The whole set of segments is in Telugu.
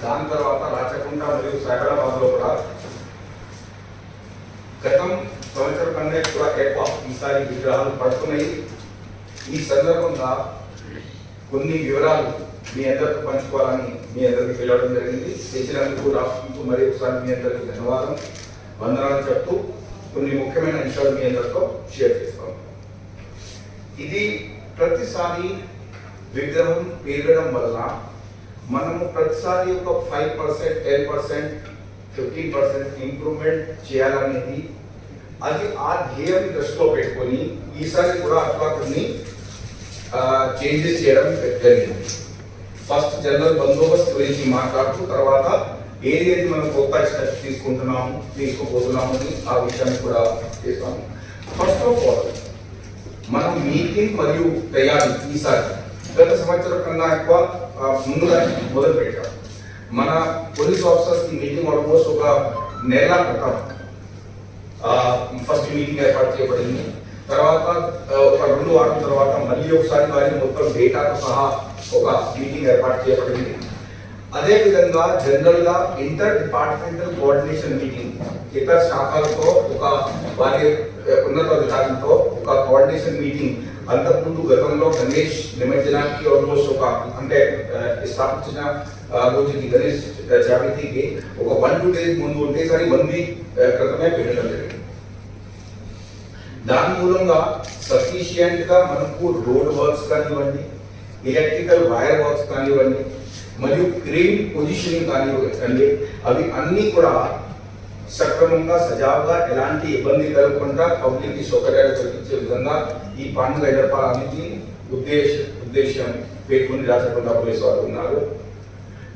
దాని తర్వాత రాచకొండ మరియు సైబరాబాద్లో కూడా గతం సంవత్సరం కన్నా కూడా ఎక్కువ ఈసారి విగ్రహాలు పడుతున్నాయి. ఈ సందర్భంగా కొన్ని వివరాలు మీ అందరితో పంచుకోవాలని మీ అందరికి వెళ్ళడం జరిగింది. చేసినందుకు రాష్ట్రంతో మరి ఒకసారి మీ అందరికి ధన్యవాదాలు, వందనాలు చెప్తూ కొన్ని ముఖ్యమైన అంశాలు మీ అందరితో షేర్ చేస్తాం. ఇది ప్రతిసారి విగ్రహం పెరగడం వల్ల మనము ప్రతిసారి ఒక 5%, 10%, 15% ఇంప్రూవ్మెంట్ చేయాలనేది అది ఆ ధ్యేయం దృష్టిలో పెట్టుకొని ఈసారి కూడా అట్లా కొన్ని చేంజెస్ చేయడం జరిగింది. ఫస్ట్ జనరల్ బందోబస్తు గురించి మాట్లాడుతూ తర్వాత ఏది మనం కొత్త స్టెప్స్ తీసుకోబోతున్నాము ఆ విషయాన్ని కూడా చేస్తాము. ఫస్ట్ ఆఫ్ ఆల్ మనం మీటింగ్ మరియు తయారీ ఈసారి గత సంవత్సరం కన్నా ఎక్కువ ముందుగా మొదలు పెట్టాం. మన పోలీస్ ఆఫీసర్స్ కి మీటింగ్ ఆల్మోస్ట్ ఒక నెల క్రితం ఫస్ట్ మీటింగ్ ఏర్పాటు చేయబడింది. తర్వాత ఒక 2 వారాల తర్వాత మళ్ళీ ఒకసారి వారిని మొత్తం డేటాతో సహా ఒక మీటింగ్ ఏర్పాటు చేయబడింది. అదేవిధంగా జనరల్గా ఇంటర్ డిపార్ట్మెంటల్ కోఆర్డినేషన్ మీటింగ్ ఇతర శాఖలతో ఒక వారి ఉన్నతాధికారులతో ఒక కోఆర్డినేషన్ మీటింగ్ అంతకుముందు గతంలో గణేష్ నిమజ్జనానికి ఆల్మోస్ట్ ఒక అంటే స్థాపించిన రోజుకి గణేష్ జాబితాకి ఒక 1-2 days ముందు ఉండేసరి 1 week క్రితమే పెట్టడం జరిగింది. దాని మూలంగా సఫిషియంట్ గా మనకు రోడ్ వర్క్స్ కానివ్వండి, ఎలక్ట్రికల్ వైర్ వర్క్స్ కానివ్వండి మరియు క్రేన్ పొజిషనింగ్ కానివ్వండి అవి అన్నీ కూడా సక్రమంగా సజావుగా ఎలాంటి ఇబ్బంది కలగకుండా పబ్లిక్ కి సౌకర్యాలు కల్పించే విధంగా ఈ పండుగ జరపాలనేది ఉద్దేశం పేర్కొని రాచకొండ పోలీసు వారు ఉన్నారు.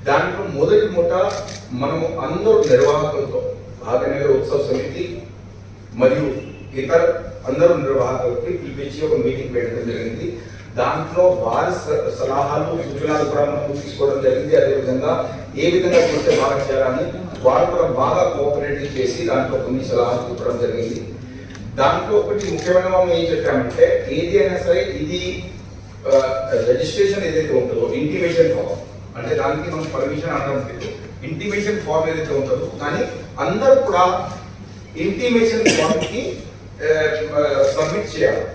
దాంట్లో మొదటి మూట మనము అందరూ నిర్వాహకులతో భాగ్యనగర్ ఉత్సవ సమితి మరియు ఇతర అందరూ నిర్వాహకులకి పిలిపించి ఒక మీటింగ్ పెట్టడం జరిగింది. దాంట్లో వారి సలహాలు సూచనలు కూడా మనం తీసుకోవడం జరిగింది. అదేవిధంగా ఏ విధంగా చేస్తే బాగా చేయాలని వారు కూడా బాగా కోఆపరేటివ్ చేసి దాంట్లో కొన్ని సలహాలు ఇవ్వడం జరిగింది. దాంట్లో ఒకటి ముఖ్యమైన మనం ఏం చెప్పామంటే ఏది అయినా సరే ఇది రిజిస్ట్రేషన్ ఏదైతే ఉంటుందో ఇంటిమేషన్ ఫామ్ అంటే దానికి మనం పర్మిషన్ అనడం లేదు. ఇంటిమేషన్ ఫామ్ ఏదైతే ఉంటుందో కానీ అందరూ కూడా ఇంటిమేషన్ ఫామ్ కి సబ్మిట్ చేయాలి.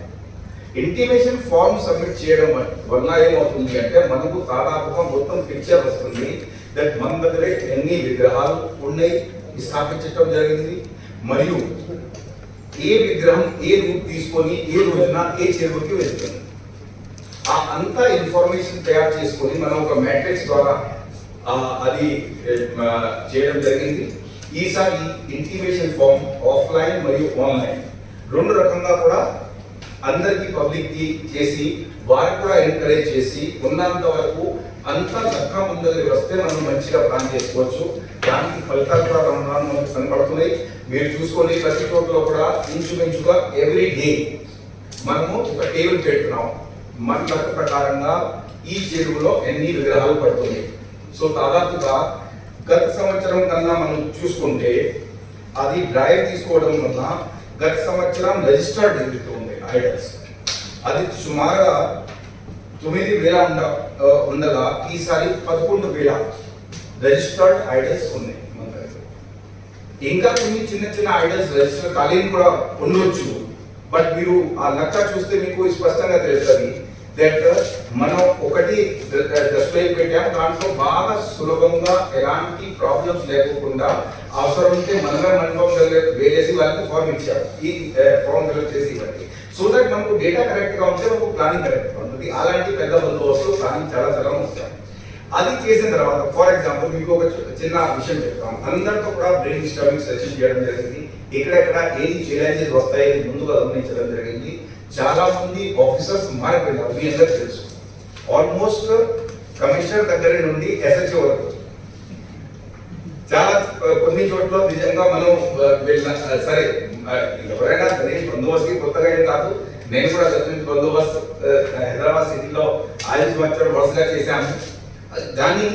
ఇంటిమేషన్ ఫామ్ సబ్మిట్ చేయడం వల్ల ఏమవుతుంది అంటే మనకు దాదాపుగా మొత్తం పిక్చర్ వస్తుంది దట్ మన దగ్గర ఎన్ని విగ్రహాలు ఉన్నాయి స్థాపించడం జరిగింది మరియు ఏ విగ్రహం ఏ రూట్ తీసుకొని ఏ రోజున ఏ చెరువుకి వెళ్తుంది ఆ అంతా ఇన్ఫర్మేషన్ తయారు చేసుకొని మనం ఒక మ్యాట్రిక్స్ ద్వారా అది చేయడం జరిగింది. ఈసారి ఇంటిమేషన్ ఫామ్ ఆఫ్లైన్ మరియు ఆన్లైన్ 2 రకంగా కూడా అందరికీ పబ్లిక్ కి చేసి వారికి కూడా ఎంకరేజ్ చేసి ఉన్నంత వరకు అంతా చక్కగా ముందు వస్తే మనం మంచిగా ప్లాన్ చేసుకోవచ్చు. దానికి ఫలితాలు కూడా మనకు కనబడుతున్నాయి. మీరు చూసుకొని ప్రతి చోట్ల కూడా ఇంచుమించుగా ఎవ్రీ డే మనము ఒక టేబుల్ పెడుతున్నాం. మన లెక్క ప్రకారంగా ఈ చెరువులో ఎన్ని విగ్రహాలు పడుతున్నాయి. సో దాదాపుగా గత సంవత్సరం కన్నా మనం చూసుకుంటే అది డ్రైవ్ తీసుకోవడం వల్ల గత సంవత్సరం రిజిస్టర్డ్ ఉంది ఐడల్స్ అది సుమారుగా 9,000 ఉండగా ఈసారి 11,000 రిజిస్టర్డ్ ఐడల్స్ ఉన్నాయి. ఇంకా కొన్ని చిన్న ఐడల్స్ రిజిస్టర్ కాలేని కూడా ఉండొచ్చు. బట్ మీరు ఆ లెక్క చూస్తే మీకు స్పష్టంగా తెలుస్తుంది దట్ మనం ఒకటి డిస్ప్లే పెట్టాము. దాంట్లో బాగా సులభంగా ఎలాంటి ప్రాబ్లమ్స్ లేకుండా అవసరం ఉంటే మనమే మండపం వేసి వాళ్ళకి ఫార్మ్ ఇచ్చారు. ఈ ఫార్మ్ ఫిల్అప్ చేసి ఇవ్వండి సో దట్ మనకు డేటా కరెక్ట్ గా ఉంటే మనకు ప్లానింగ్ కరెక్ట్ గా ఉంటుంది. అలాంటి పెద్ద బందోబస్తు ప్లానింగ్ చాలా వస్తాయి. అది చేసిన తర్వాత ఫర్ ఎగ్జాంపుల్ మీకు ఒక చిన్న విషయం చెప్తాం. అందరితో కూడా బ్రెయిన్ స్టార్మింగ్ సెషన్ చేయడం జరిగింది. ఎక్కడెక్కడ ఏది ఛాలెంజెస్ వస్తాయని ముందుగా గమనించడం జరిగింది. చాలా మంది ఆఫీసర్స్ మారిపోయినారు. మీ అందరికి తెలుసు ఆల్మోస్ట్ కమిషనర్ దగ్గర నుండి ఎస్హెచ్ఓ వరకు చాలా కొన్ని చోట్ల నిజంగా మనం సరే ఎవరైనా గణేష్ బందోబస్తు కొత్తగా ఏం కాదు. నేను కూడా గణేష్ బందోబస్తు హైదరాబాద్ సిటీలో 5 సంవత్సరాలు వరుసగా చేశాను. దాన్ని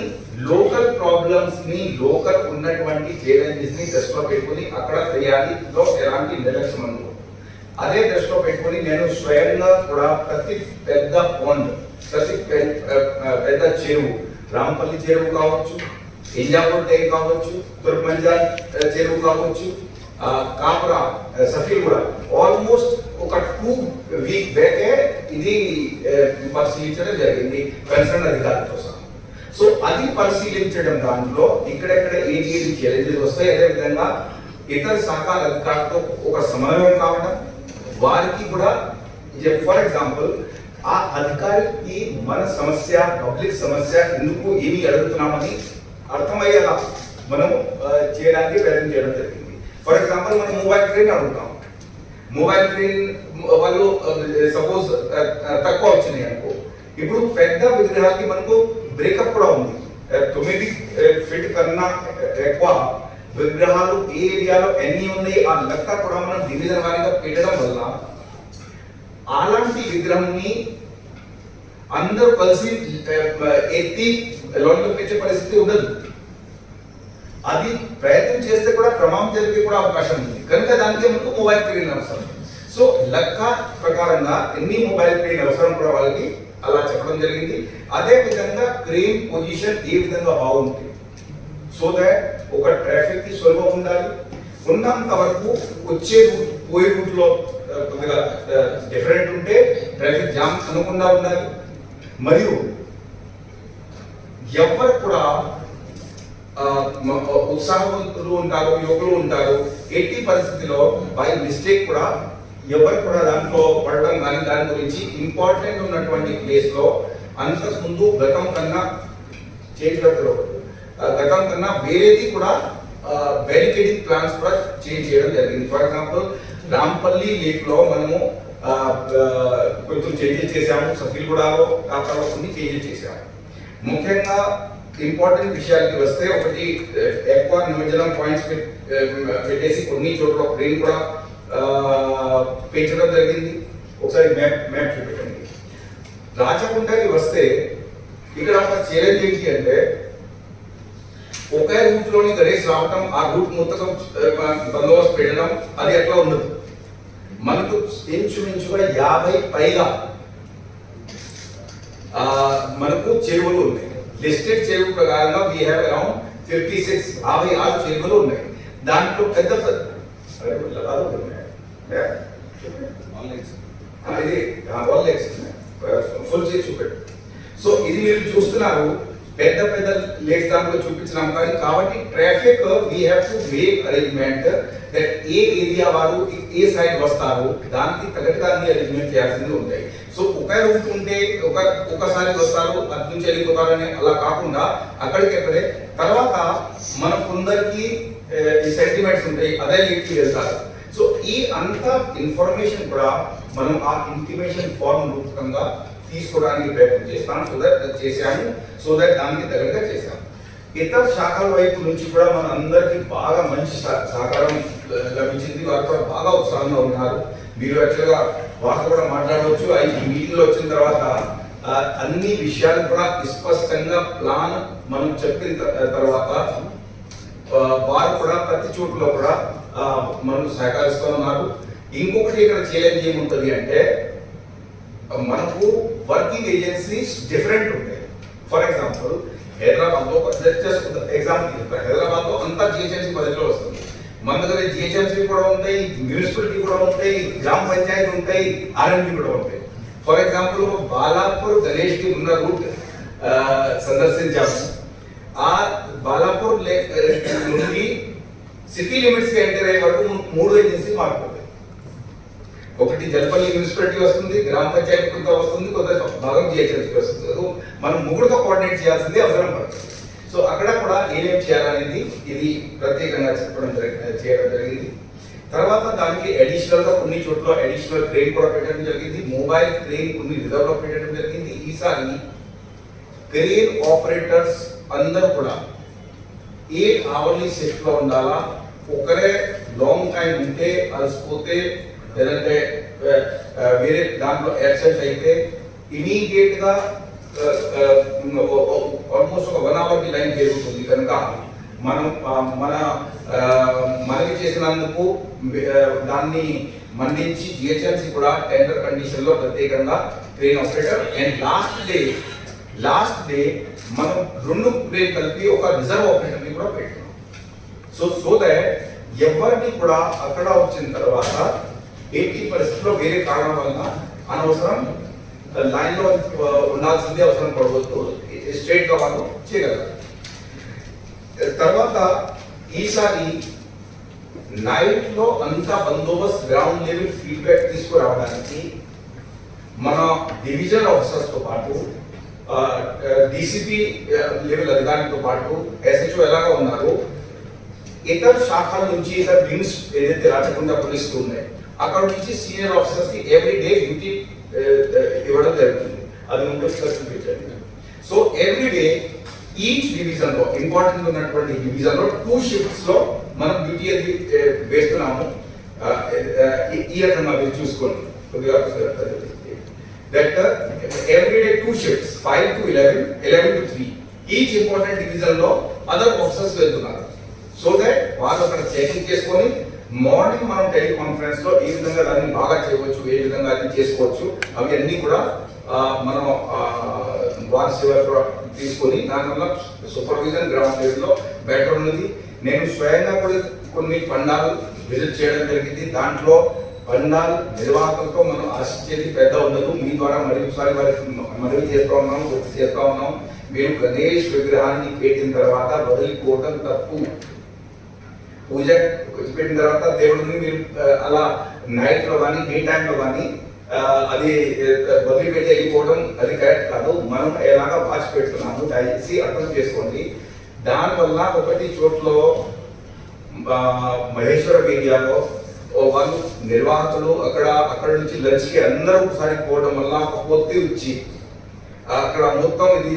లోకల్ ప్రాబ్లమ్స్ ని లోకల్ ఉన్నటువంటి ఛాలెంజెస్ ని దృష్టిలో పెట్టుకుని అక్కడ తయారీలో ఎలాంటి నిర్లక్ష్యం ఉండదు. అదే దృష్టిలో పెట్టుకుని నేను స్వయంగా కూడా ప్రతి పెద్ద పాండ్ ప్రతి పెద్ద చెరువు రాంపల్లి చెరువు కావచ్చు, ఇంజాపూర్ ట్యాంక్ కావచ్చు, తుర్కమంజాన్ చెరువు కావచ్చు, కాపురా సఫీల్ కూడా ఆల్మోస్ట్ ఒక 2 వీక్ బ్యాకే ఇది పరిశీలించడం జరిగింది కన్సర్న్ అధికారులతో సహా. సో అది పరిశీలించడం దాంట్లో ఇక్కడెక్కడ ఏంటి ఛాలెంజెస్ వస్తాయి, అదేవిధంగా ఇతర సహకార అధికారులతో ఒక సమన్వయం కావడం, వారికి కూడా ఫర్ ఎగ్జాంపుల్ ఆ అధికారికి మన సమస్య పబ్లిక్ సమస్య ఎందుకు ఏమి అడుగుతున్నామని అర్థమయ్యేలా మనం చేయడానికి ప్రయత్నం చేయడం జరిగింది. ఫర్ ఎగ్జాంపుల్ మనం మొబైల్ ట్రైన్ అడుగుతాం, మొబైల్ ట్రైన్ వాళ్ళు సపోజ్ తక్కువ వచ్చినాయి అనుకో, ఇప్పుడు పెద్ద విగ్రహాలకి మనకు బ్రేకప్ కూడా ఉంది. 9 ఫీట్ కన్నా ఎక్కువ విగ్రహాలు ఏ ఏరియాలో ఎన్ని ఉన్నాయి ఆ లెక్క కూడా మనం డివిజన్ వారీగా పెట్టడం వల్ల అలాంటి విగ్రహాన్ని అందరూ కలిసి ఎత్తి లోన్లో పెంచే పరిస్థితి ఉండదు. అది ప్రయత్నం చేస్తే కూడా ప్రమాదం జరిగే కూడా అవకాశం ఉంది కనుక దానికి మనకు మొబైల్ క్రేన్ అవసరం. సో లెక్క ప్రకారంగా ఎన్ని మొబైల్ క్రేన్ అవసరం కూడా వాళ్ళకి అలా చెప్పడం జరిగింది. అదే విధంగా క్రేన్ పొజిషన్ ఏ విధంగా బాగుంటుంది సో దాట్ ఒక ట్రాఫిక్ కి సులభం ఉండాలి, ఉన్నంత వరకు వచ్చే రూట్ పోయే రూట్ లో కొద్దిగా డిఫరెంట్ ఉంటే ట్రాఫిక్ జామ్ అనకుండా ఉండాలి, మరియు ఎవరు కూడా ఉత్సాహవంతులు ఉంటారు, యువకులు ఉంటారు, ఎట్టి పరిస్థితిలో బై మిస్టేక్ కూడా ఎవరు కూడా దాంట్లో పడడం కానీ దాని గురించి ఇంపార్టెంట్ ఉన్నటువంటి ప్లేస్ లో అంతకుముందు గతం కన్నా గతం కన్నా వేరేది కూడా బ్యారికేడింగ్ ప్లాన్స్ కూడా చేంజ్ చేయడం జరిగింది. ఫర్ ఎగ్జాంపుల్ రాంపల్లి లేక్ లో మనము కొంచెం చేంజెస్ చేశాము, సఫీల్గూడలో కాకరలో కొన్ని చేంజెస్ చేశాము. ముఖ్యంగా ఇంపార్టెంట్ విషయాలకి వస్తే ఒకటి ఎక్కువ నిమజ్జనం పాయింట్స్ పెట్టేసి కొన్ని చోట్ల ట్రైన్ కూడా పెంచడం జరిగింది. ఒకసారి మ్యాప్ చూపెట్టండి. రాచకుంటకి వస్తే ఇక్కడ ఒక ఛాలెంజ్ ఏంటి అంటే ఒకే రూట్ లోని గణేష్ రావటం, ఆ రూట్ మొత్తం బందోబస్తు పెట్టడం అది ఎట్లా ఉండదు. మనకు ఇంచుమించుగా 50 పైగా మనకు చెరువులు ఉన్నాయి. లిస్టెడ్ చెరువు ప్రకారంగా వీ హ్యావ్ అరౌండ్ 56 చెరువులు ఉన్నాయి. దాంట్లో పెద్ద ఫుల్ చేసి చూపెట్టు. సో ఇది మీరు చూస్తున్నారు, పెద్ద పెద్ద లేక్స్ దాంట్లో చూపించినాం కానీ కాబట్టి traffic we have to make arrangement that A area వారు ఏ సైడ్ వస్తారు దానికి తగ్గట్టుగా అన్ని అరేంజ్మెంట్ చేయాల్సింది ఉంటాయి. సో ఒక రూట్ ఉంటే ఒకసారి వస్తారు అటు నుంచి వెళ్ళిపోతారు అని అలా కాకుండా అక్కడికక్కడే తర్వాత మన కొందరికి సెంటిమెంట్స్ ఉంటాయి, అదే లింక్కి వెళ్తారు. సో ఈ అంత ఇన్ఫర్మేషన్ కూడా మనం ఆ ఇంటిమేషన్ ఫార్మ్ రూపకంగా తీసుకోవడానికి ప్రయత్నం చేశాము. సో దట్ దానికి తగ్గట్టుగా చేశాము. ఇతర శాఖల వైపు నుంచి కూడా మన అందరికి బాగా మంచి సహకారం లభించింది. వారు కూడా బాగా ఉత్సాహంగా ఉన్నారు. మీరు యాక్చువల్గా వారితో కూడా మాట్లాడవచ్చు. ఈ మీటింగ్లో వచ్చిన తర్వాత అన్ని విషయాలు కూడా స్పష్టంగా ప్లాన్ మనం చెప్పిన తర్వాత వారు కూడా ప్రతి చోట్ల కూడా మనం సహకరిస్తూ ఉన్నారు. ఇంకొకటి ఇక్కడ ఛాలెంజ్ ఏముంటుంది అంటే మనకు వర్కింగ్ ఏజెన్సీస్ డిఫరెంట్ ఉంటాయి. ఫర్ ఎగ్జాంపుల్ హైదరాబాద్లో హైదరాబాద్లో అంతా జిహెచ్ఎంసీ పరిధిలో వస్తుంది. మన దగ్గర జిహెచ్ఎంసీ కూడా ఉంటాయి, మున్సిపాలిటీ కూడా ఉంటాయి, గ్రామ పంచాయతీ ఉంటాయి, ఆర్ఎండ్బి కూడా ఉంటాయి. ఫర్ ఎగ్జాంపుల్ బాలాపూర్ గణేష్కి ఉన్న రూట్ సందర్శించాము. ఆ బాలాపూర్ నుండి సిటీ లిమిట్స్ కి ఎంటర్ అయ్యే వరకు 3 ఏజెన్సీ మారిపోతాయి. ఒకటి జల్పల్లి మున్సిపాలిటీ వస్తుంది, గ్రామ పంచాయతీ కొంత వస్తుంది, కొంత భాగం జిహెచ్ఎంసీ వస్తుంది. మనం 3తో కోఆర్డినేట్ చేయాల్సింది అవసరం పడుతుంది. సో అక్కడ కూడా ఏమేమి చేయాలనేది ఇది ప్రత్యేకంగా చేయడం జరిగింది. తర్వాత దానికి అడిషనల్ గా కొన్ని చోట్ల అడిషనల్ క్రేన్ కూడా పెట్టడం జరిగింది. మొబైల్ క్రేన్ కొన్ని రిజర్వ్ లో పెట్టడం జరిగింది. ఈసారి క్రేన్ ఆపరేటర్స్ అందరూ కూడా 8 అవర్లీ షిఫ్ట్ లో ఉండాలా. ఒకరే లాంగ్ టైం ఉంటే అలసిపోతే లేదంటే వేరే దాంట్లో యాబ్సెంట్ అయితే ఇమీడియట్ గా ఆల్మోస్ట్ ఒక 1 అవర్ కి లైన్ జరుగుతుంది. కనుక మనం మనకి చేసినందుకు దాన్ని మన్నించి జిహెచ్ఎంసీ కూడా టెండర్ కండిషన్ లో ప్రత్యేకంగా train operator and last day మనం రెండు కలిపి ఒక రిజర్వ్ ఆపరేటర్ని కూడా పెట్టాం. సో దట్ ఎవరిని కూడా అక్కడ వచ్చిన తర్వాత ఎట్టి పరిస్థితుల్లో వేరే కారణం వలన అనవసరం లైన్లో ఉండాల్సిందే అవసరం పడవద్దు, స్ట్రైట్గా వాళ్ళు చేయగలరు. తర్వాత ఈసారి నైట్లో అంతా బందోబస్తు గ్రౌండ్ లెవెల్ ఫీడ్బ్యాక్ తీసుకురావడానికి మన డివిజన్ ఆఫీసర్స్తో పాటు డీసీపీ లెవెల్ అధికారులతో పాటు ఎస్హెచ్ఓ ఎలాగా ఉన్నారు, ఇతర శాఖల నుంచి ఇతర వింగ్స్ ఏదైతే రాచకొండ పోలీసులు ఉన్నాయి అక్కడ నుంచి సీనియర్ ఆఫీసర్స్ కి ఎవ్రీ డే డ్యూటీ ఇవ్వడం జరుగుతుంది. అది ముందు చూపించండి. So every day each division లో ఇంపార్టెంట్ ఉన్నటువంటి డివిజన్ లో 2 షిఫ్ట్స్ లో మనం డ్యూటీ అది వేస్తున్నాము. ఈ రకంగా మీరు చూసుకోండి. That every day 2 shifts 5 to 11, 11 to 3 each important division లో అదర్ ఆఫీసర్స్ వెళ్తున్నారు. సో దట్ వాళ్ళు అక్కడ చెకింగ్ చేసుకొని మార్నింగ్ మనం టెలికాన్ఫరెన్స్ లో ఏ విధంగా దాన్ని బాగా చేయవచ్చు, ఏ విధంగా అది చేసుకోవచ్చు, అవి అన్ని కూడా మనం వారి సేవలు కూడా తీసుకొని దానివల్ల సూపర్విజన్ గ్రౌండ్ లెవెల్లో బెటర్ ఉన్నది. నేను స్వయంగా కూడా కొన్ని పండాలు విజిట్ చేయడం జరిగింది. దాంట్లో పండాలు నిర్వాహకులతో మనం ఆశించేది పెద్ద ఉండదు. మీ ద్వారా మరొకసారి వారికి మనవి చేస్తూ ఉన్నాం, గుర్తు చేస్తూ ఉన్నాం. మీరు గణేష్ విగ్రహాన్ని పెట్టిన తర్వాత వదిలిపోవటం తప్పు. పూజ పెట్టిన తర్వాత దేవుడిని మీరు అలా నైట్ లో కానీ డే టైంలో కానీ అది వదిలిపెట్టి వెళ్ళిపోవడం అది కరెక్ట్ కాదు. మనం ఎలాగా వాచ్ పెడుతున్నాము దయచేసి అర్థం చేసుకోండి. దానివల్ల ఒకటి చోట్ల మహేశ్వరం ఏరియాలో వాళ్ళు నిర్వాహకులు అక్కడ నుంచి లంచ్కి అందరూ ఒకసారి పోవడం వల్ల ఒక పొత్తి వచ్చి అక్కడ మొత్తం ఇది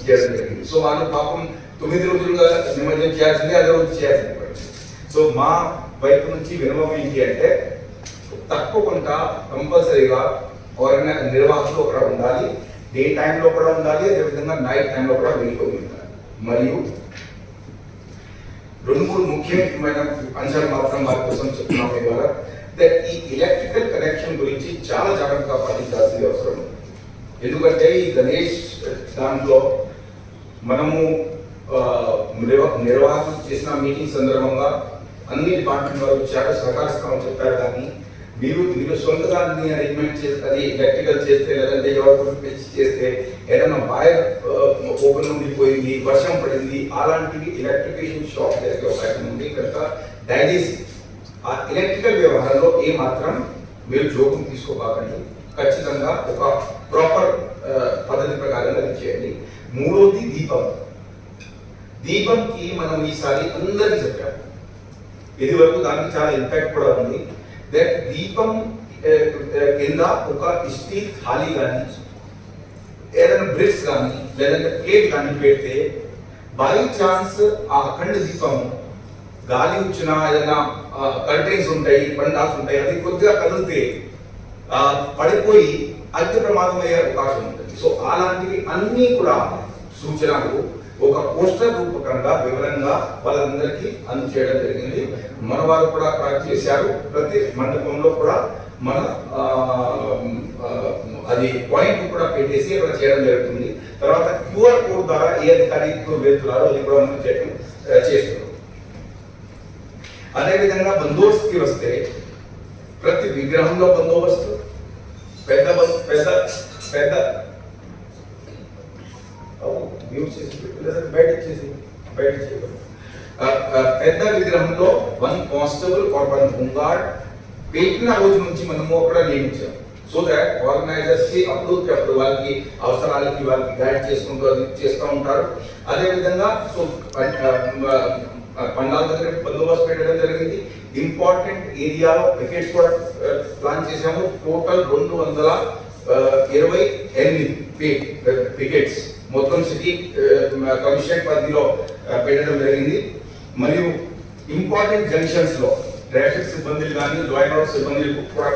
చేయడం జరిగింది. సో వాళ్ళు పాపం 9 రోజులుగా నిమజ్జనం చేయాల్సింది, అదే రోజు చేయాల్సింది. సో మా వైపు నుంచి వినవం ఏంటి అంటే తప్పకుండా కంపల్సరీగా ఎవరైనా నిర్వాహకులు అక్కడ ఉండాలి, డే టైంలో కూడా ఉండాలి, అదేవిధంగా నైట్ టైంలో కూడా వెళ్ళిపోయి ఉండాలి. మరియు 2-3 ముఖ్యమైన అంశాలు మాత్రం వారి కోసం చెప్తున్నాం. ద్వారా ఈ ఎలక్ట్రికల్ కనెక్షన్ గురించి చాలా జాగ్రత్తగా పాటించాల్సింది అవసరం. ఎందుకంటే ఈ గణేష్ దాంట్లో మనము నిర్వాహకులు చేసిన మీటింగ్ సందర్భంగా అన్ని డిపార్ట్మెంట్ వారు వచ్చారు, సహకరిస్తామని చెప్పారు. కానీ మీరు సొంతగా అన్ని అరేంజ్మెంట్ చేస్తే అది ఎలక్ట్రికల్ చేస్తే లేదంటే ఎవరు పెంచి చేస్తే ఏదైనా వైర్ ఓపెన్ ఉండిపోయింది, వర్షం పడింది, అలాంటివి ఎలక్ట్రికేషన్ షాక్ జరిగే అవకాశం ఉంది. కనుక దయచేసి ఆ ఎలక్ట్రికల్ వ్యవహారంలో ఏ మాత్రం మీరు జోక్యం తీసుకోకండి. ఖచ్చితంగా ఒక ప్రాపర్ పద్ధతి ప్రకారంగా అది చేయండి. మూడోది దీపంకి మనం ఈసారి అందరికీ చెప్పాము. ఇది వరకు దానికి చాలా ఇంపాక్ట్ కూడా ఉంది. దట్ దీపం కింద ఒక స్టీల్ థాలి కానీ ఏదైనా బ్రిక్స్ కానీ లేదంటే ప్లేట్ కానీ పెడితే బై ఛాన్స్ ఆ అఖండ దీపం గాలి వచ్చినా ఏదైనా కర్టెన్స్ ఉంటాయి, పండాల్సి ఉంటాయి, అది కొద్దిగా కదిలితే పడిపోయి అతి ప్రమాదం అయ్యే అవకాశం ఉంటుంది. సో అలాంటివి అన్నీ కూడా సూచనలు ఒక పోస్టర్ రూపకంగా వివరంగా వాళ్ళందరికీ అందజేయడం జరిగింది. మన వారు కూడా చేశారు. ప్రతి మండపంలో కూడా మన అది పాయింట్ కూడా పెట్టేసి అక్కడ చేయడం జరుగుతుంది. తర్వాత QR కోడ్ ద్వారా ఏ అధికారి వెళ్తున్నారో అది కూడా మనం చేస్తున్నాం. అదేవిధంగా బందోబస్తుకి వస్తే ప్రతి విగ్రహంలో బందోబస్తు పెద్ద పెద్ద విగ్రహంలో 1 కానిస్టేబుల్ ఆర్ 1 హోంగార్డ్ పెట్టిన రోజు నుంచి మనము అక్కడ నియమించాం. సో దాట్ ఆర్గనైజర్స్ కి అప్పుడు వాళ్ళకి అవసరాలకి వాళ్ళకి గైడ్ చేసుకుంటూ అది చేస్తూ ఉంటారు. అదేవిధంగా సో పండాల దగ్గర బందోబస్తు పెట్టడం జరిగింది. ఇంపార్టెంట్ ఏరియాలో పికెట్స్ కూడా ప్లాన్ చేశాము. టోటల్ 228 పికెట్స్ మొత్తం సిటీ కమిషనరేట్ పరిధిలో పెట్టడం జరిగింది. మరియు ఇంపార్టెంట్ జంక్షన్స్ లో ట్రాఫిక్ సిబ్బందులు కానీ లా అండ్ ఆర్డర్ సిబ్బందులు కూడా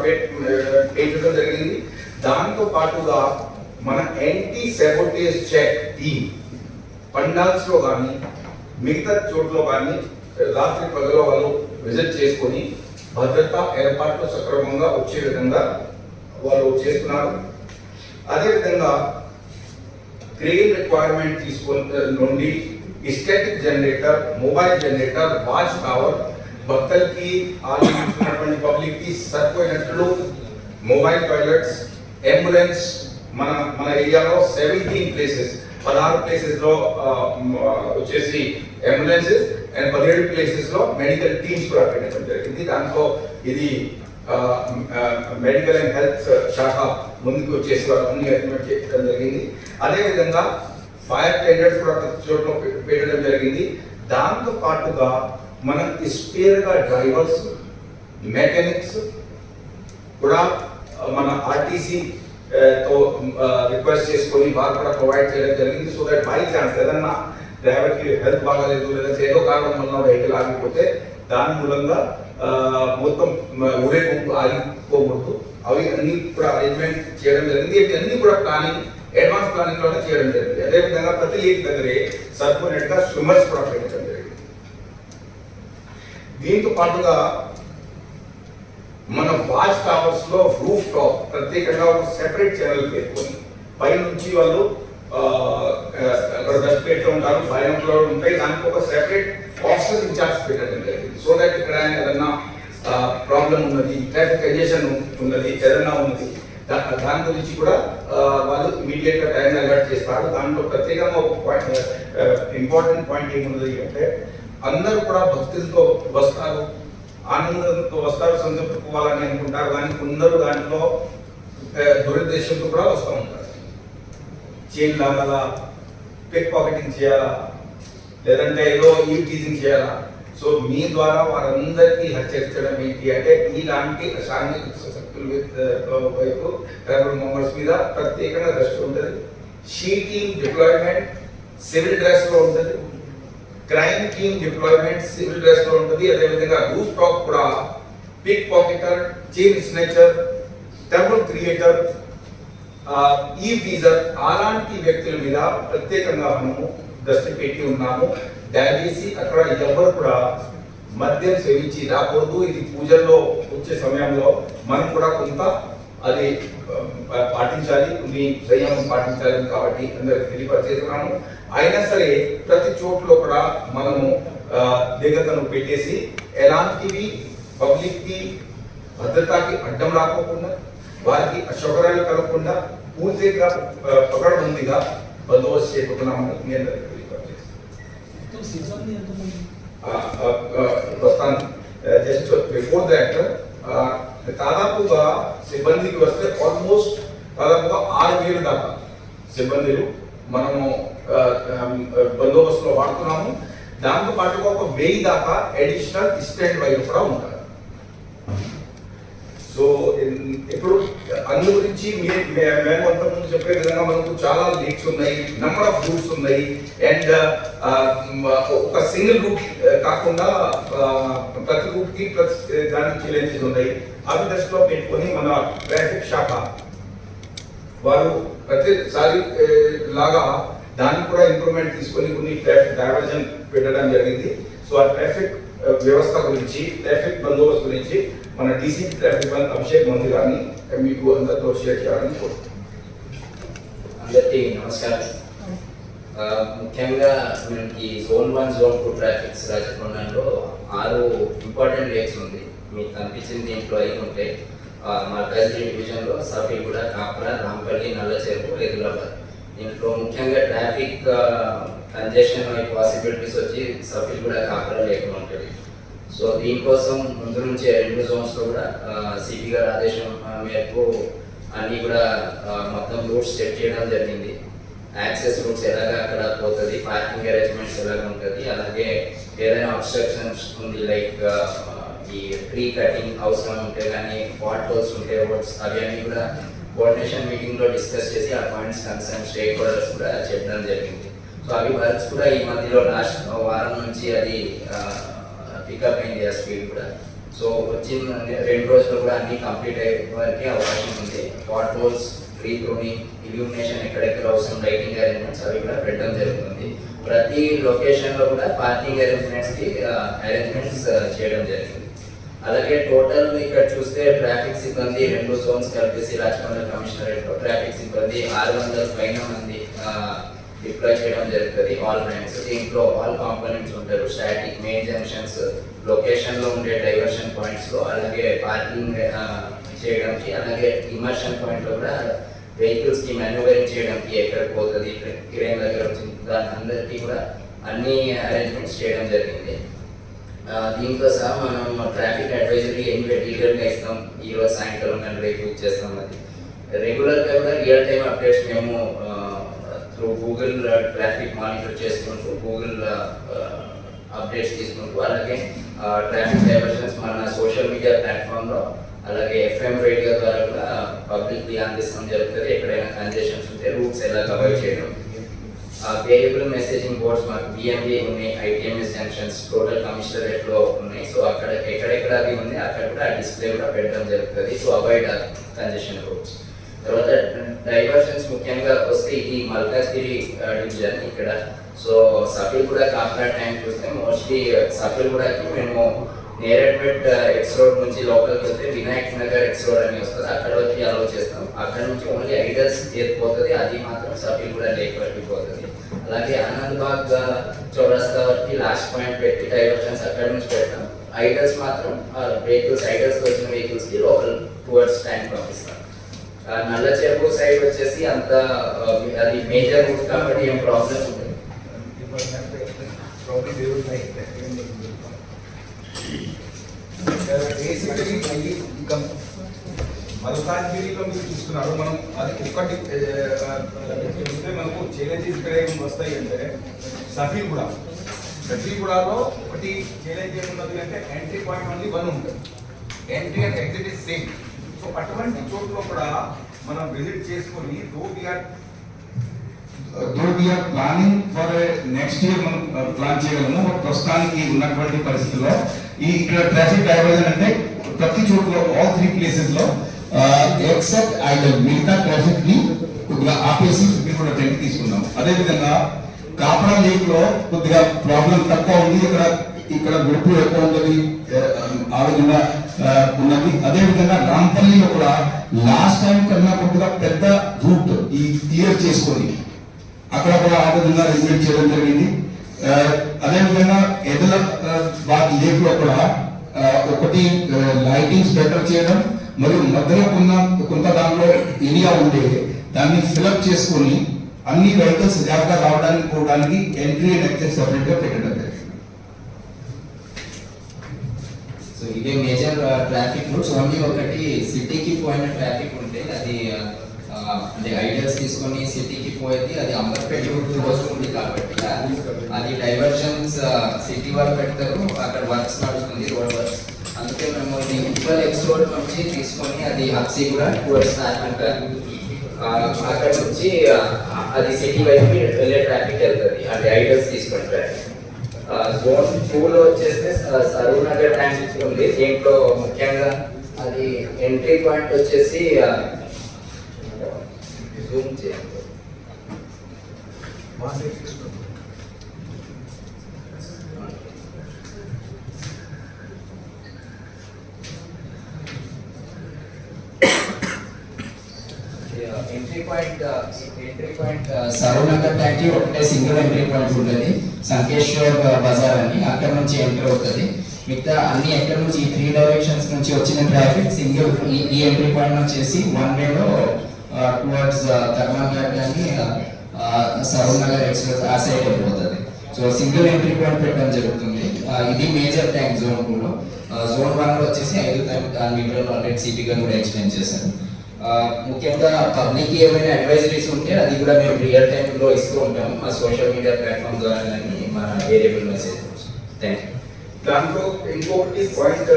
పెట్టడం జరిగింది. దాంతో పాటుగా మన anti sabotage check team pandals లో కానీ మిగతా చోట్ల కానీ రాత్రి పగలో వాళ్ళు విజిట్ చేసుకొని భద్రతా ఏర్పాట్లు సక్రమంగా వచ్చే విధంగా వాళ్ళు చేస్తున్నారు. అదేవిధంగా క్రెయిన్ రిక్వైర్మెంట్ తీసుకున్న నుండి static generator, mobile generator, watch tower, భక్తులకి ఆలోచించినటువంటి పబ్లిక్ కి సరిపోయినట్లు మొబైల్ టాయిలెట్స్, అంబులెన్స్ మన ఏరియాలో 17 ప్లేసెస్ 16 ప్లేసెస్ లో వచ్చేసి అంబులెన్సెస్ అండ్ 17 ప్లేసెస్ లో మెడికల్ టీమ్స్ కూడా పెట్టడం జరిగింది. దాంట్లో ఇది మెడికల్ అండ్ హెల్త్ శాఖ ముందుకు వచ్చేసి వాళ్ళని అరేంజ్మెంట్ చేయడం జరిగింది. అదేవిధంగా ఫైర్ టెండర్స్ కూడా ప్రతి చోట్ల పెట్టడం జరిగింది. దాంతో పాటుగా మనం స్పేర్గా డ్రైవర్స్, మెకానిక్స్ కూడా మన ఆర్టీసీ తో రిక్వెస్ట్ చేసుకొని వారు కూడా ప్రొవైడ్ చేయడం జరిగింది. సో దట్ బై ఛాన్స్ ఏదన్నా డ్రైవర్కి హెల్త్ బాగాలేదు లేదంటే ఏదో కారణం వల్ల వెహికల్ ఆగిపోతే దాని మూలంగా మొత్తం ఊరేగింపు ఆగిపోకూడదు. అవి అన్ని కూడా అరేంజ్మెంట్ చేయడం జరిగింది. ఇవన్నీ కూడా ప్లానింగ్, అడ్వాన్స్ ప్లానింగ్ లోనే చేయడం జరిగింది. అదేవిధంగా ప్రతి లీక్ దగ్గరే సర్పొనేట్ గా స్విమ్మర్స్ కూడా పెట్టడం జరిగింది. దీంతో పాటుగా మన వాచ్ టవర్స్ లో రూఫ్ టాప్ ప్రత్యేకంగా ఒక సెపరేట్ ఛానల్ పెట్టుకొని పై నుంచి వాళ్ళు అక్కడ డస్ట్ పెట్టి ఉంటారు, పైన ఉంటాయి. దానికి ఒక సెపరేట్ ఆఫీసర్ ఇన్ఛార్జ్ పెట్టడం జరిగింది. సో దట్ ఇక్కడ ఏదన్నా ప్రాబ్లం ఉన్నది, ట్రాఫిక్ కంజెషన్ ఉన్నది, ఏదైనా ఉన్నది, దాని గురించి కూడా వాళ్ళు ఇమీడియట్ గా టైం అలర్ట్ చేస్తారు. దాంట్లో ప్రత్యేకంగా ఒక పాయింట్, ఇంపార్టెంట్ పాయింట్ ఏమున్నది అంటే అందరూ కూడా భక్తులతో వస్తారు, ఆనందంతో వస్తారు, సంతృప్తిపోవాలని అనుకుంటారు. కానీ కొందరు దాంట్లో దురుద్దేశంతో కూడా వస్తూ ఉంటారు. చైన్ లాగాలా, పిక్ పాకెటింగ్ చేయాలా, లేదంటే ఏదో ఈ టీజింగ్ చేయాలా. సో మీ ద్వారా వారందరికీ హెచ్చరించడం ఏంటి అంటే ఇలాంటి అసాంఘిక శక్తుల వైపు ట్రైబల్ మెంబర్స్ మీద ప్రత్యేకంగా దృష్టి ఉంటుంది. షీటింగ్ డిప్లాయ్మెంట్ సివిల్ డ్రెస్ లో ఉంటుంది, crime team deployment civil dress లో ఉంటుంది. అదేవిధంగా రూఫ్ టాప్ కూడా pick pocketer, chain snatcher, trouble creator, eve teaser అలాంటి వ్యక్తుల మీద ప్రత్యేకంగా మనము దృష్టి పెట్టి ఉన్నాము. దయచేసి అక్కడ ఎవరు కూడా మద్యం సేవించి రాకూడదు. ఇది పూజల్లో వచ్చే సమయంలో మనం కూడా కొంత అది పాటించాలి, కొన్ని సంయమం పాటించాలి. కాబట్టి అందరికి తెలియపరిచేస్తున్నాము. అయినా సరే ప్రతి చోట్ల కూడా మనము దిగతను పెట్టేసి ఎలాంటివి పబ్లిక్ కి భద్రతకి అడ్డం రాకోకుండా, వారికి అసౌకర్యాలు కలగకుండా పూర్తిగా పకడ్బందీగా బందోబస్తు చేయబోతున్నామని నేను వస్తాను. జస్ట్ బిఫోర్ దాట్ దాదాపుగా సిబ్బందికి వస్తే ఆల్మోస్ట్ దాదాపుగా 6,000 దాకా సిబ్బందులు మనము బందోబస్తులో వాడుతున్నాము. దాంతో పాటుగా ఒక 1000 దాకా అడిషనల్ స్టాండ్ బై కూడా ఉంటారు. సో ఇప్పుడు అందు గురించి మేము అంతకుముందు చెప్పే విధంగా మనకు చాలా లీక్స్ ఉన్నాయి, నెంబర్ ఆఫ్ రూట్స్ ఉన్నాయి. అండ్ ఒక సింగిల్ రూట్ కాకుండా ప్రతి రూట్ కి ప్రతి దానికి ఛాలెంజెస్ ఉన్నాయి. అవి దృష్టిలో పెట్టుకొని మన ట్రాఫిక్ శాఖ వారు ప్రతిసారి లాగా దానికి కూడా ఇంప్రూవ్మెంట్ తీసుకొని కొన్ని ట్రాఫిక్ డైవర్జన్ పెట్టడం జరిగింది. సో ఆ ట్రాఫిక్ వ్యవస్థ గురించి, ట్రాఫిక్ బందోబస్తు గురించి మన డీసీపీ ట్రాఫిక్ బంద్ అభిషేక్ మంత్రి గారిని మీకు అందరితో షేర్ చేయాలని కోరుతున్నాను. అందరికీ నమస్కారం. ముఖ్యంగా మనకి జోన్ 1, జోన్ 2 ట్రాఫిక్స్ రాజకొండలో 6 ఇంపార్టెంట్ లేక్స్ ఉంది. మీకు కనిపించింది దీంట్లో 5 ఉంటాయి. మల్కాజ్గిరి డివిజన్లో సఫీగూడ, కాప్రా, రాంపల్లి, నల్లచెరువు, హైదరాబాద్. దీంట్లో ముఖ్యంగా ట్రాఫిక్ కంజెషన్ పాసిబిలిటీస్ వచ్చి సఫీగూడ, కాప్రా లేకుండా ఉంటుంది. సో దీనికోసం ముందు నుంచి 2 జోన్స్లో కూడా సిపి గారి ఆదేశం మేరకు అన్నీ కూడా మొత్తం రూట్స్ సెట్ చేయడం జరిగింది. యాక్సెస్ రూట్స్ ఎలాగా అక్కడ పోతుంది, పార్కింగ్ అరేంజ్మెంట్స్ ఎలాగ ఉంటుంది, అలాగే ఏదైనా అబ్స్ట్రక్షన్స్ ఉంది లైక్ ఈ ట్రీ కటింగ్ అవసరం ఉంటే కానీ, వాట్ హోల్స్ ఉంటే రోడ్స్, అవి అన్నీ కూడా కోఆర్డినేషన్ మీటింగ్లో డిస్కస్ చేసి ఆ పాయింట్స్ కన్సర్న్ స్టేక్ హోల్డర్స్ కూడా చెప్పడం జరిగింది. సో అవి వర్క్స్ కూడా ఈ మధ్యలో లాస్ట్ వారం నుంచి అది పికప్ అయింది ఆ స్పీడ్ కూడా. సో వచ్చిన 2 రోజులు కూడా అన్ని కంప్లీట్ అయ్యే వరకే అవకాశం ఉంది. What holes, tree pruning, illumination ఎక్కడెక్కడ అవసరం, లైటింగ్ అరేంజ్మెంట్స్ అవి కూడా పెట్టడం జరుగుతుంది. ప్రతి లొకేషన్లో కూడా పార్కింగ్ అరేంజ్మెంట్స్కి అరేంజ్మెంట్స్ చేయడం జరిగింది. అలాగే టోటల్ ఇక్కడ చూస్తే ట్రాఫిక్ సిబ్బంది 2 జోన్స్ కలిపేసి రాచకొండ కమిషనరేట్లో ట్రాఫిక్ సిబ్బంది 600 పైన మంది డిప్లాయ్ చేయడం జరుగుతుంది ఆల్ లైన్స్. దీంట్లో ఆల్ కాంపోనెంట్స్ ఉంటారు, స్టాటిక్, మెయిన్ జంక్షన్స్, లొకేషన్లో ఉండే డైవర్షన్ పాయింట్స్లో, అలాగే పార్కింగ్ చేయడానికి, అలాగే ఇమర్షన్ పాయింట్లో కూడా వెహికల్స్కి మాన్యువరింగ్ చేయడానికి ఎక్కడికి పోతుంది, క్రేన్ దగ్గర వచ్చింది, దాని అందరికీ కూడా అన్ని అరేంజ్మెంట్స్ చేయడం జరిగింది. దీంతో సహా మనం ట్రాఫిక్ అడ్వైజరీ డీటెయిల్గా ఇస్తాం. ఈరోజు సాయంకాలం కానీ రేపు ఇచ్చేస్తాం. అది రెగ్యులర్గా కూడా రియల్ టైమ్ అప్డేట్స్ మేము త్రూ గూగుల్ ట్రాఫిక్ మానిటర్ చేసుకుంటూ, గూగుల్ అప్డేట్స్ తీసుకుంటూ, అలాగే ట్రాఫిక్ డైవర్షన్స్ మన సోషల్ మీడియా ప్లాట్ఫామ్లో, అలాగే FM రేడియో ద్వారా కూడా పబ్లిక్కి అందిస్తాం జరుగుతుంది. ఎక్కడైనా కంజెషన్స్ ఉంటే రూట్స్ ఎలా కవర్ చేయడం. వేరియబుల్ మెసేజింగ్ బోర్డ్స్ మాకు BMB ఉన్నాయి, ITMS జంక్షన్స్, టోటల్ కమిషనరేట్లో ఉన్నాయి. సో అక్కడ ఎక్కడెక్కడ అది ఉంది అక్కడ కూడా డిస్ప్లే కూడా పెట్టడం జరుగుతుంది టు అవాయిడ్ కంజెషన్ రూట్స్. తర్వాత డైవర్షన్స్ ముఖ్యంగా వస్తే ఇది మల్కాజ్గిరి డివిజన్ ఇక్కడ. సో సఫీల్గూడ కాప్రా ట్యాంక్ చూస్తే మోస్ట్లీ సఫీల్గూడకి మేము నేరేడ్మెట్ ఎక్స్ రోడ్ నుంచి లోపలికి వెళ్తే వినాయక్ నగర్ ఎక్స్ రోడ్ అని వస్తుంది, అక్కడ వచ్చి అలౌ చేస్తాం. అక్కడ నుంచి ఓన్లీ ఐడల్స్ పోతుంది, అది మాత్రం సఫీల్గూడ లేక్ వరకు పోతుంది. అలాగే ఆనందబాగ్ చౌరస్తా వరకు లాస్ట్ పాయింట్ పెట్టి డైవర్షన్స్ అక్కడ నుంచి పెడతాం. ఐడల్స్ మాత్రం వెహికల్స్, ఐడల్స్ వచ్చిన వెహికల్స్కి లోకల్ టువర్డ్స్ ట్యాంక్ పంపిస్తాం. నల్ల చెరువు సైడ్ వచ్చేసి అంత అది మేజర్ రూట్ కాబట్టి ఏం ప్రాబ్లం ఉంటుంది. మల్కాజ్గిరిలో మీరు చూస్తున్నారు, మనం అది ఒక్కటి చూస్తే మనకు ఛాలెంజెస్ ఇక్కడ ఏం వస్తాయి అంటే సఫీగూడలో ఒకటి ఛాలెంజ్ ఏమున్నది అంటే ఎంట్రీ పాయింట్ ఓన్లీ 1 ఉంటుంది, entry and exit is same. So అటువంటి చోట్ల కూడా మనం విజిట్ చేసుకొని though we're planning for next year మనం ప్లాన్ చేయగలము. ప్రస్తుతానికి ఉన్నటువంటి పరిస్థితుల్లో ఇక్కడ ట్రాఫిక్ డైవర్జన్ అంటే ప్రతి చోట్ల ఆల్ 3 ప్లేసెస్ లో ఎక్సెప్ట్ ఐడల్ మిగతా ట్రాఫిక్ ని కొద్దిగా ఆపేసి కూడా టెంట్ తీసుకున్నాం. అదేవిధంగా కాప్రా లేక్ లో కొద్దిగా ప్రాబ్లం తక్కువ ఉంది, ఇక్కడ గుడుపు ఎక్కువ ఉంటుంది, ఆ విధంగా ఉన్నది. అదేవిధంగా రాంపల్లిలో కూడా లాస్ట్ టైం కన్నా కొద్దిగా పెద్ద రూట్ ఈ క్లియర్ చేసుకొని అక్కడ కూడా ఆ విధంగా రెగ్యులేట్ చేయడం జరిగింది. అదేవిధంగా ఎదల లేక్ లో కూడా ఒకటి లైటింగ్స్ బెటర్ చేయడం, మరియు మధ్యలో కొంత దానిలో ఏరియా ఉంటే దాన్ని ఫిల్అప్ చేసుకొని అన్ని వెహికల్స్ జాగ్రత్తగా రావడానికి పోవడానికి ఎంట్రీ అండ్ ఎగ్జిట్ సెపరేట్ గా పెట్టడం జరిగింది. సో ఇదే మేజర్ ట్రాఫిక్ రూట్స్. ఓన్లీ ఒకటి సిటీకి పోయిన ట్రాఫిక్ ఉంటే అది అంటే ఐడియాస్ తీసుకొని సిటీకి పోయేది, అది అంబర్పేట రూట్ రోజు ఉంది కాబట్టి అది డైవర్షన్స్ సిటీ వరకు పెడతారు, అక్కడ వర్క్స్ నడుస్తుంది, రోడ్ వర్క్స్. అందుకే మేము ఇది ఉప్పల్ ఎక్స్ రోడ్ నుంచి తీసుకొని అది హబ్సీ కూడా టువర్డ్స్ అక్కడ నుంచి అది సిటీ వైపు వెళ్ళే ట్రాఫిక్ వెళ్తుంది, అంటే ఐడియాస్ తీసుకునే ట్రాఫిక్. జోన్ 2లో వచ్చేస్తే సరూర్ నగర్ ట్యాంక్ ఉంది. దీంట్లో ముఖ్యంగా అది ఎంట్రీ పాయింట్ వచ్చేసి జూమ్ చేయండి. Entry point Saroor Nagar tank ఒకటే సింగిల్ ఎంట్రీ పాయింట్ ఉంటుంది, సంకేశ్వర్ బజార్ అని, అక్కడ నుంచి ఎంటర్ అవుతుంది. మిగతా అన్ని ఎక్కడ నుంచి ఈ 3 డైరెక్షన్స్ నుంచి వచ్చిన ట్రాఫిక్ సింగిల్ ఈ ఎంట్రీ పాయింట్ వచ్చేసి 1 వేలో టువర్డ్స్ థర్మల్ ల్యాబ్ కానీ సరూర్ నగర్ ఎక్స్ప్రెస్ ఆ సైడ్ వెళ్ళిపోతుంది. సో సింగిల్ ఎంట్రీ పాయింట్ పెట్టడం జరుగుతుంది. ఇది మేజర్ ట్యాంక్ జోన్ 2లో. జోన్ 1 వచ్చేసి 5 మీటర్లు ఆల్రెడీ సిటీ గారు కూడా ఎక్స్ప్లెయిన్ చేశారు. ముఖ్యంగా పబ్లిక్ ఏమైనా అడ్వైజరీస్ ఉంటే అది కూడా మేము రియల్ టైంలో ఇస్తూ ఉంటాము మా సోషల్ మీడియా ప్లాట్ఫామ్ ద్వారా కానీ మన వేరియబుల్ మెసేజ్. Thank you. దాంట్లో ఇంకొకటి పాయింట్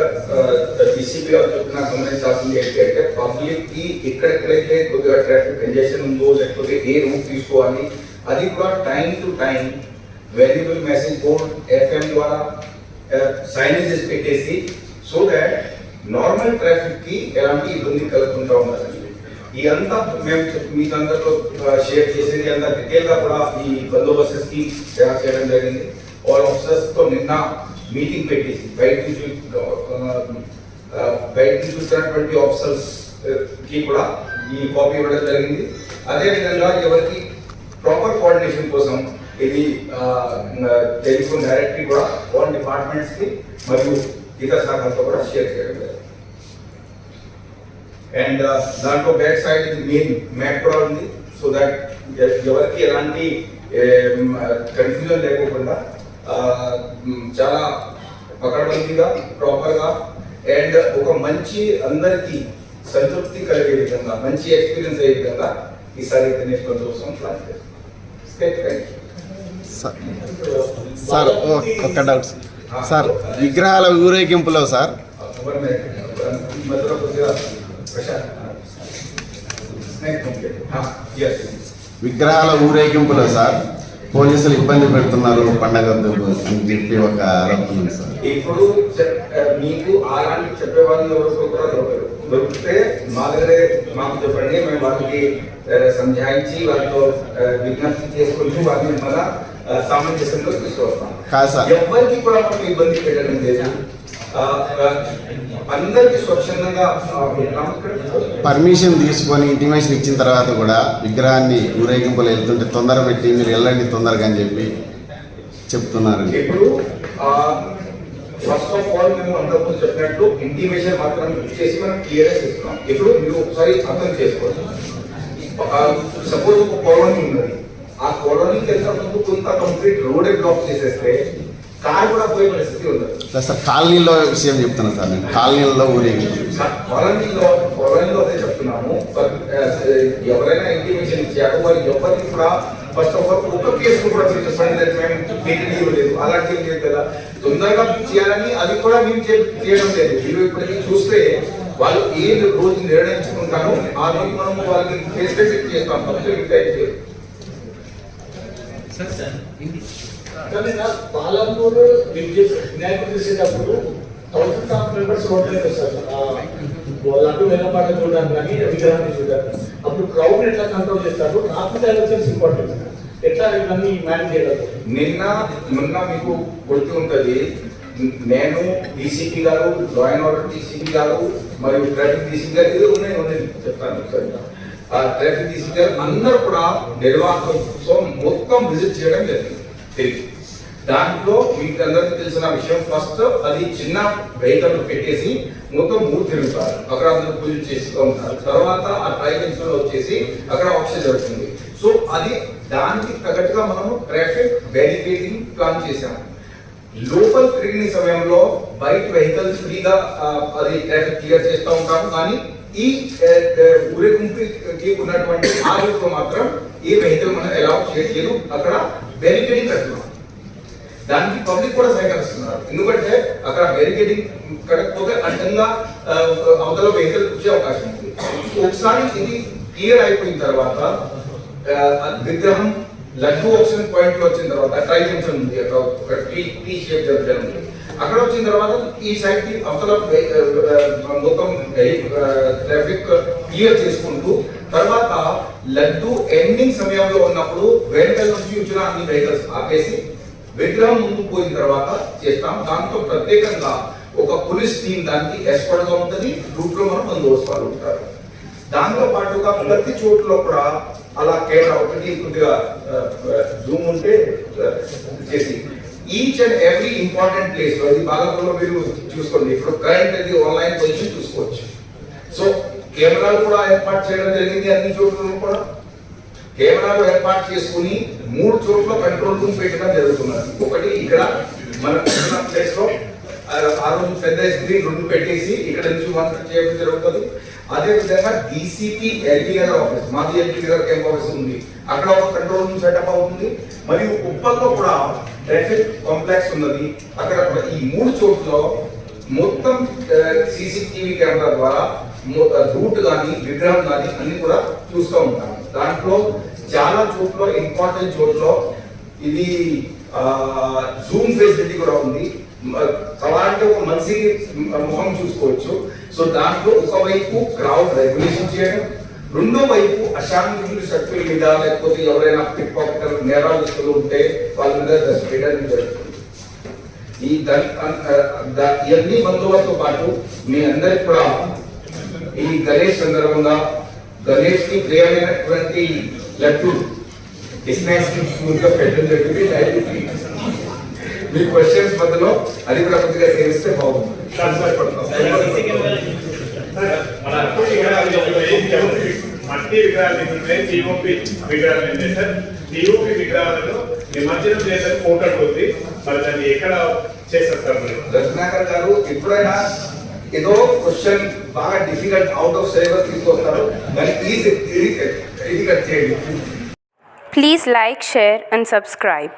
DCP గారు చెప్పిన గమనించాల్సింది ఏంటంటే పబ్లిక్ కి ఎక్కడెక్కడైతే కొద్దిగా ట్రాఫిక్ కంజెషన్ ఉందో లేకపోతే ఏ రూట్ తీసుకోవాలి అది కూడా time to time variable message board FM ద్వారా సైనేజెస్ పెట్టేసి సో దాట్ నార్మల్ ట్రాఫిక్ కి ఎలాంటి ఇబ్బంది కలగకుండా ఉండాలి. ఈ అంతా మేము మీకు అందరితో షేర్ చేసేది అంతా డీటెయిల్ గా కూడా ఈ బందోబస్తు కి తయారు చేయడం జరిగింది. ఆల్ ఆఫీసర్స్ తో నిన్న మీటింగ్ పెట్టేసి బయట నుంచి చూసినటువంటి ఆఫీసర్స్ కి కూడా ఈ కాపీ ఇవ్వడం జరిగింది. అదేవిధంగా ఎవరికి ప్రాపర్ కోఆర్డినేషన్ కోసం ఇది టెలిఫోన్ డైరెక్టరీ కూడా ఆల్ డిపార్ట్మెంట్స్ కి మరియు ఇతర శాఖలతో కూడా షేర్ చేయడం జరిగింది. అండ్ దాంట్లో బ్యాక్ సైడ్ ఇది మెయిన్ మ్యాప్ కూడా ఉంది. సో దట్ ఎవరికి ఎలాంటి కన్ఫ్యూజన్ లేకుండా చాలా పకడ్బందీగా ప్రాపర్గా అండ్ ఒక మంచి అందరికీ సంతృప్తి కలిగే విధంగా మంచి ఎక్స్పీరియన్స్ అయ్యే విధంగా ఈసారి గణేష్ పంచోత్సవం ప్లాన్ చేస్తాం. సార్ ఒక్క డౌట్ సార్, విగ్రహాల ఊరేగింపులో సార్ విగ్రహాల ఊరేగింపులో సార్ పోలీసులు ఇబ్బంది పెడుతున్నారు పండగ అని చెప్పి ఒక ఆరోపణ ఉంది సార్. ఇప్పుడు మీకు అలాంటి చెప్పేవాళ్ళు ఎవరు కూడా దొరికితే మా దగ్గరే మాకు చెప్పండి, మేము వాళ్ళకి సంజాయించి వాళ్ళతో విజ్ఞప్తి చేసుకుంటూ వాళ్ళని మన సామంజస్యంలో తీసుకొస్తాం. కాదు సార్, ఎవరికి కూడా మనకు ఇబ్బంది పెట్టడం లేదు. అందరికి స్వచ్ఛందంగా పర్మిషన్ తీసుకొని ఇంటిమేషన్ ఇచ్చిన తర్వాత కూడా విగ్రహాన్ని ఊరేగింపులు వెళ్తుంటే తొందర పెట్టి మీరు వెళ్ళండి తొందరగా అని చెప్పి చెప్తున్నారు. ఇప్పుడు ఫస్ట్ ఆఫ్ ఆల్ మేము అంతకుముందు చెప్పినట్టు ఇంటిమేషన్ మాత్రం చేసి మనం క్లియరెన్స్ ఇస్తున్నాం. ఇప్పుడు మీరు ఒకసారి అర్థం చేసుకోవచ్చు. సపోజ్ ఒక కాలనీ ఉన్నది, ఆ కాలనీకి వెళ్తున్నప్పుడు కొంత కంప్లీట్ రోడ్ బ్లాక్ చేసేస్తే కార్ కూడా పోయే పరిస్థితి ఉండదు సార్. కాలనీలో విషయం చెప్తున్నాను సార్, నేను కాలనీలో ఊరేగింపు కాలనీలో అదే చెప్తున్నాము. ఎవరైనా ఇంటిమేషన్ ఇచ్చారు వాళ్ళు ఎవరికి కూడా ఫస్ట్ ఆఫ్ ఆల్ ఒక కేసు కూడా చెప్పండి మేము లేదు, అలాంటివి లేదు కదా. తొందరగా చేయాలని అది కూడా మేము చేయడం లేదు. మీరు ఇప్పటికీ చూస్తే వాళ్ళు ఏ రోజు నిర్ణయించుకుంటారో ఆ రోజు మనం వాళ్ళకి ఫేస్ టు ఫేస్ చేస్తాం. పాలమూరు వినాయకుడు చేసేటప్పుడు 1000 ఆఫ్ మెంబర్స్ రోడ్లేదు సార్. వాళ్ళంటూ వేలపాట చూడడానికి కానీ విగ్రహాన్ని చూడడానికి అప్పుడు క్రౌడ్ ఎట్లా కంట్రోల్ చేస్తారు? Traffic directions important. ఎట్లా ఇవన్నీ మేనేజ్ చేయగలరు? మొన్న మీకు గుర్తు ఉంటుంది, నేను డీసీపీ గారు, లా అండ్ ఆర్డర్ డీసీపీ గారు మరియు ట్రాఫిక్ డీసీపీ గారు ఇది ఉన్నాయి చెప్తాను సార్. ట్రాఫిక్ డీసీపీ గారు అందరూ కూడా నిర్వాహకం కోసం మొత్తం విజిట్ చేయడం జరిగింది. దాంట్లో మీకు అందరికీ తెలిసిన విషయం, ఫస్ట్ అది చిన్న వెహికల్ పెట్టేసి మొత్తం 3 తిరుగుతారు, అక్కడ అందరూ పూజ చేస్తూ ఉంటారు. తర్వాత ఆ ట్రైబల్స్ లో వచ్చేసి అక్కడ ఆప్షన్ జరుగుతుంది. సో అది దానికి తగ్గట్టుగా మనము ట్రాఫిక్ బ్యారికేడింగ్ ప్లాన్ చేశాము. లోపల తిరిగిన సమయంలో బైక్ వెహికల్స్ ఫ్రీగా అది ట్రాఫిక్ క్లియర్ చేస్తూ ఉంటాము. కానీ ఈ ఊరేగింపుకి ఉన్నటువంటి ఆ రూట్లో మాత్రం ఏ వెహికల్ మనం అలౌ చేయలేదు. అక్కడ బ్యారికేడింగ్ కడుతున్నాం. దానికి పబ్లిక్ కూడా సహకరిస్తున్నారు. ఎందుకంటే అక్కడ బ్యారికేడింగ్ కట్టకపోతే అడ్డంగా అవతల వెహికల్ వచ్చే అవకాశం ఉంది. ఒకసారి ఇది క్లియర్ అయిపోయిన తర్వాత విగ్రహం లడ్డు ఆప్షన్ పాయింట్ లో వచ్చిన తర్వాత ట్రై జంక్షన్ ఉంది, అక్కడ ఒక టీ షేప్ జంక్షన్ ఉంది. అక్కడ వచ్చిన తర్వాత ఈ సైడ్ కి అవతల మొత్తం ట్రాఫిక్ క్లియర్ చేసుకుంటూ తర్వాత లడ్డు ఎండింగ్ సమయంలో ఉన్నప్పుడు వెహికల్ నుంచి వచ్చిన అన్ని వెహికల్స్ ఆపేసి విగ్రహం ముందు పోయిన తర్వాత చేస్తాం. దాంతో ప్రత్యేకంగా ఒక పోలీస్ టీం దానికి ఎస్పర్ట్ గా ఉంటుంది. రూట్ లో మనం బందోబస్తు ఉంటారు. దాంతో పాటుగా ప్రతి చోట్ల కూడా అలా కెమెరా ఒకటి కొద్దిగా జూమ్ ఉంటే చేసి each and every important place లో, ఇది బాలపూర్లో మీరు చూసుకోండి, ఇప్పుడు కరెంట్ అది ఆన్లైన్ పొజిషన్ చూసుకోవచ్చు. సో కెమెరాలు కూడా ఏర్పాటు చేయడం జరిగింది. అన్ని చోట్ల కూడా కెమెరాలు ఏర్పాటు చేసుకుని 3 చోట్ల కంట్రోల్ రూమ్ పెట్టడం జరుగుతున్నది. ఒకటి ఇక్కడ మన ప్లేస్ లో ఆ రోజు పెద్ద స్క్రీన్ 2 పెట్టేసి ఇక్కడ నుంచి మాత్రం చేయడం జరుగుతుంది. అదే విధంగా డీసీపీ ఎల్పీ గారి ఆఫీస్, మాజీ ఎల్పీ గారి క్యాంప్ ఆఫీస్ ఉంది, అక్కడ ఒక కంట్రోల్ రూమ్ సెటప్ అవుతుంది. మరియు ఉప్పల్లో కూడా ట్రాఫిక్ కాంప్లెక్స్ ఉన్నది. అక్కడ ఈ 3 చోట్ల మొత్తం సీసీటీవీ కెమెరా ద్వారా రూట్ కానీ విగ్రహం కానీ అన్ని కూడా చూస్తూ ఉంటాము. దాంట్లో చాలా చోట్ల ఇంపార్టెంట్ చోట్ల ఇది జూమ్ ఫెసిలిటీ కూడా ఉంది. అలాంటి ఒక మనిషి ముఖం చూసుకోవచ్చు. సో దాంట్లో ఒకవైపు క్రౌడ్ రెగ్యులేషన్ చేయడం, రెండో వైపు అశాంతి శక్తుల మీద లేకపోతే ఎవరైనా పిక్ పాకెటర్ నేరాలు ఉంటే వాళ్ళ మీద దృష్టి పెట్టడం జరుగుతుంది. ఇవన్నీ బందోబస్తుతో పాటు మీ అందరికి కూడా ఈ గణేష్ సందర్భంగా గణేష్ కి ప్రియమైనటువంటి లడ్డు స్నాక్స్ గా పెట్టడం జరిగింది డైరెక్ట్లీ మీ క్వశ్చన్స్ మధ్యలో అది కూడా కొద్దిగా సేవిస్తే బాగుంటుంది మన మట్టి విగ్రహాలు టీఓపి విగ్రహాలు ఏంటంటే సార్ టీఓపి విగ్రహాలలో నిమజ్జనం చేసే ఫోటోలు ఉంది మరి దాన్ని ఎక్కడ చేస్తారు సార్ మరి రత్నాకర్ గారు ఎప్పుడైనా ఏదో క్వశ్చన్ బాగా డిఫికల్ట్ అవుట్ ఆఫ్ సిలబస్ తీసుకొస్తారు కానీ ఇది కట్ చేయండి. Please like, share and subscribe.